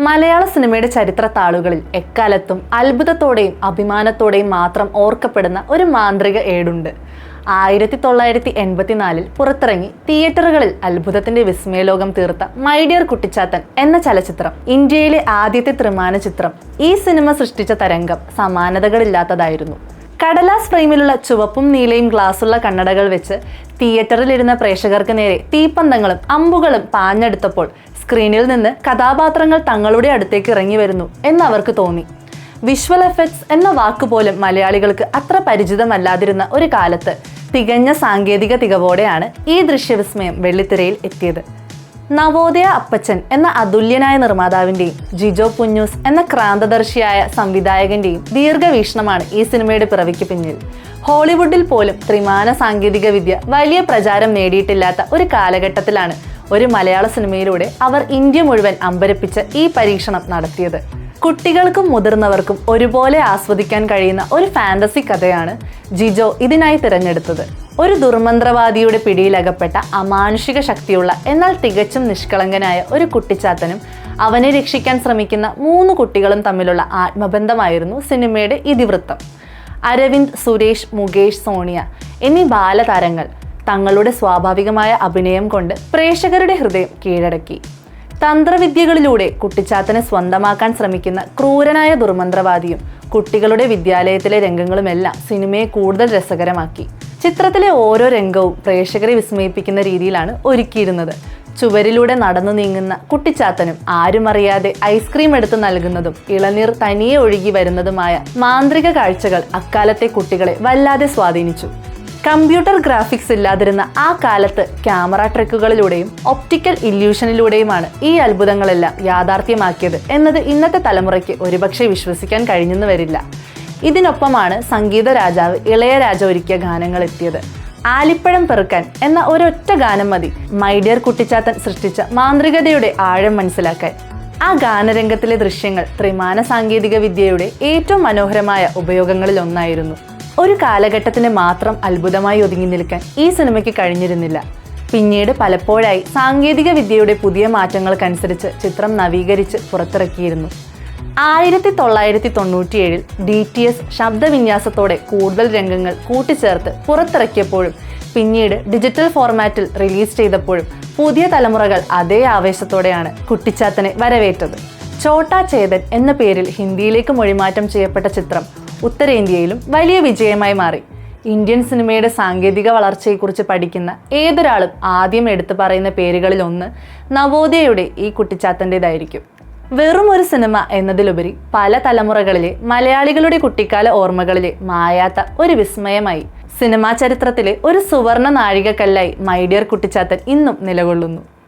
മലയാള സിനിമയുടെ ചരിത്ര താളുകളിൽ എക്കാലത്തും അത്ഭുതത്തോടെയും അഭിമാനത്തോടെയും മാത്രം ഓർക്കപ്പെടുന്ന ഒരു മാന്ത്രിക ഏടുണ്ട്. 1984 പുറത്തിറങ്ങി തിയേറ്ററുകളിൽ അത്ഭുതത്തിന്റെ വിസ്മയലോകം തീർത്ത മൈ ഡിയർ കുട്ടിച്ചാത്തൻ എന്ന ചലച്ചിത്രം ഇന്ത്യയിലെ ആദ്യത്തെ ത്രിമാന ചിത്രം. ഈ സിനിമ സൃഷ്ടിച്ച തരംഗം സമാനതകളില്ലാത്തതായിരുന്നു. കടലാസ് ഫ്രെയിമിലുള്ള ചുവപ്പും നീലയും ഗ്ലാസുള്ള കണ്ണടകൾ വെച്ച് തിയേറ്ററിലിരുന്ന പ്രേക്ഷകർക്ക് നേരെ തീപ്പന്തങ്ങളും അമ്പുകളും പാഞ്ഞെടുത്തപ്പോൾ സ്ക്രീനിൽ നിന്ന് കഥാപാത്രങ്ങൾ തങ്ങളുടെ അടുത്തേക്ക് ഇറങ്ങി വരുന്നു എന്ന് അവർക്ക് തോന്നി. വിഷ്വൽ എഫക്ട്സ് എന്ന വാക്കുപോലും മലയാളികൾക്ക് അത്ര പരിചിതമല്ലാതിരുന്ന ഒരു കാലത്ത് തികഞ്ഞ സാങ്കേതിക തികവോടെയാണ് ഈ ദൃശ്യവിസ്മയം വെള്ളിത്തിരയിൽ എത്തിയത്. നവോദയ അപ്പച്ചൻ എന്ന അതുല്യനായ നിർമ്മാതാവിൻ്റെയും ജിജോ പുന്നൂസ് എന്ന ക്രാന്തദർശിയായ സംവിധായകന്റെയും ദീർഘവീക്ഷണമാണ് ഈ സിനിമയുടെ പിറവിക്ക് പിന്നിൽ. ഹോളിവുഡിൽ പോലും ത്രിമാന സാങ്കേതിക വിദ്യ വലിയ പ്രചാരം നേടിയിട്ടില്ലാത്ത ഒരു കാലഘട്ടത്തിലാണ് ഒരു മലയാള സിനിമയിലൂടെ അവർ ഇന്ത്യ മുഴുവൻ അമ്പരപ്പിച്ച ഈ പരീക്ഷണം നടത്തിയത്. കുട്ടികൾക്കും മുതിർന്നവർക്കും ഒരുപോലെ ആസ്വദിക്കാൻ കഴിയുന്ന ഒരു ഫാന്റസി കഥയാണ് ജിജോ ഇതിനായി തിരഞ്ഞെടുത്തത്. ഒരു ദുർമന്ത്രവാദിയുടെ പിടിയിലകപ്പെട്ട അമാനുഷിക ശക്തിയുള്ള എന്നാൽ തികച്ചും നിഷ്കളങ്കനായ ഒരു കുട്ടിച്ചാത്തനും അവനെ രക്ഷിക്കാൻ ശ്രമിക്കുന്ന 3 കുട്ടികളും തമ്മിലുള്ള ആത്മബന്ധമായിരുന്നു സിനിമയുടെ ഇതിവൃത്തം. അരവിന്ദ്, സുരേഷ്, മുകേഷ്, സോണിയ എന്നീ ബാലതാരങ്ങൾ തങ്ങളുടെ സ്വാഭാവികമായ അഭിനയം കൊണ്ട് പ്രേക്ഷകരുടെ ഹൃദയം കീഴടക്കി. തന്ത്രവിദ്യകളിലൂടെ കുട്ടിച്ചാത്തനെ സ്വന്തമാക്കാൻ ശ്രമിക്കുന്ന ക്രൂരനായ ദുർമന്ത്രവാദിയും കുട്ടികളുടെ വിദ്യാലയത്തിലെ രംഗങ്ങളുമെല്ലാം സിനിമയെ കൂടുതൽ രസകരമാക്കി. ചിത്രത്തിലെ ഓരോ രംഗവും പ്രേക്ഷകരെ വിസ്മയിപ്പിക്കുന്ന രീതിയിലാണ് ഒരുക്കിയിരുന്നത്. ചുവരിലൂടെ നടന്നു നീങ്ങുന്ന കുട്ടിച്ചാത്തനും ആരും അറിയാതെ ഐസ്ക്രീം എടുത്ത് നൽകുന്നതും ഇളനീർ തനിയെ ഒഴുകി വരുന്നതുമായ മാന്ത്രിക കാഴ്ചകൾ അക്കാലത്തെ കുട്ടികളെ വല്ലാതെ സ്വാധീനിച്ചു. കമ്പ്യൂട്ടർ ഗ്രാഫിക്സ് ഇല്ലാതിരുന്ന ആ കാലത്ത് ക്യാമറ ട്രിക്കുകളിലൂടെയും ഒപ്റ്റിക്കൽ ഇല്യൂഷനിലൂടെയുമാണ് ഈ അത്ഭുതങ്ങളെല്ലാം യാഥാർത്ഥ്യമാക്കിയത് എന്നത് ഇന്നത്തെ തലമുറയ്ക്ക് ഒരുപക്ഷെ വിശ്വസിക്കാൻ കഴിഞ്ഞെന്ന് വരില്ല. ഇതിനൊപ്പമാണ് സംഗീത രാജാവ് ഇളയരാജ ഒരുക്കിയ ഗാനങ്ങൾ എത്തിയത്. ആലിപ്പഴം പെറുക്കാൻ എന്ന ഒരൊറ്റ ഗാനം മതി മൈ ഡിയർ കുട്ടിച്ചാത്തൻ സൃഷ്ടിച്ച മാന്ത്രികതയുടെ ആഴം മനസ്സിലാക്കാൻ. ആ ഗാനരംഗത്തിലെ ദൃശ്യങ്ങൾ ത്രിമാന സാങ്കേതിക വിദ്യയുടെ ഏറ്റവും മനോഹരമായ ഉപയോഗങ്ങളിൽ ഒന്നായിരുന്നു. ഒരു കാലഘട്ടത്തിന് മാത്രം അത്ഭുതമായി ഒതുങ്ങി നിൽക്കാൻ ഈ സിനിമയ്ക്ക് കഴിഞ്ഞിരുന്നില്ല. പിന്നീട് പലപ്പോഴായി സാങ്കേതിക വിദ്യയുടെ പുതിയ മാറ്റങ്ങൾക്കനുസരിച്ച് ചിത്രം നവീകരിച്ച് പുറത്തിറക്കിയിരുന്നു. 1997 DTS ശബ്ദവിന്യാസത്തോടെ കൂടുതൽ രംഗങ്ങൾ കൂട്ടിച്ചേർത്ത് പുറത്തിറക്കിയപ്പോഴും പിന്നീട് ഡിജിറ്റൽ ഫോർമാറ്റിൽ റിലീസ് ചെയ്തപ്പോഴും പുതിയ തലമുറകൾ അതേ ആവേശത്തോടെയാണ് കുട്ടിച്ചാത്തനെ വരവേറ്റത്. ഛോട്ടാ ചേതൻ എന്ന പേരിൽ ഹിന്ദിയിലേക്ക് മൊഴിമാറ്റം ചെയ്യപ്പെട്ട ചിത്രം ഉത്തരേന്ത്യയിലും വലിയ വിജയമായി മാറി. ഇന്ത്യൻ സിനിമയുടെ സാങ്കേതിക വളർച്ചയെക്കുറിച്ച് പഠിക്കുന്ന ഏതൊരാളും ആദ്യം എടുത്തു പറയുന്ന പേരുകളിൽ ഒന്ന് നവോദയയുടെ ഈ കുട്ടിച്ചാത്തൻ്റെതായിരിക്കും. വെറും ഒരു സിനിമ എന്നതിലുപരി പല തലമുറകളിലെ മലയാളികളുടെ കുട്ടിക്കാല ഓർമ്മകളിലെ മായാത്ത ഒരു വിസ്മയമായി സിനിമാ ചരിത്രത്തിലെ ഒരു സുവർണ നാഴികക്കല്ലായി മൈ ഡിയർ കുട്ടിച്ചാത്തൻ ഇന്നും നിലകൊള്ളുന്നു.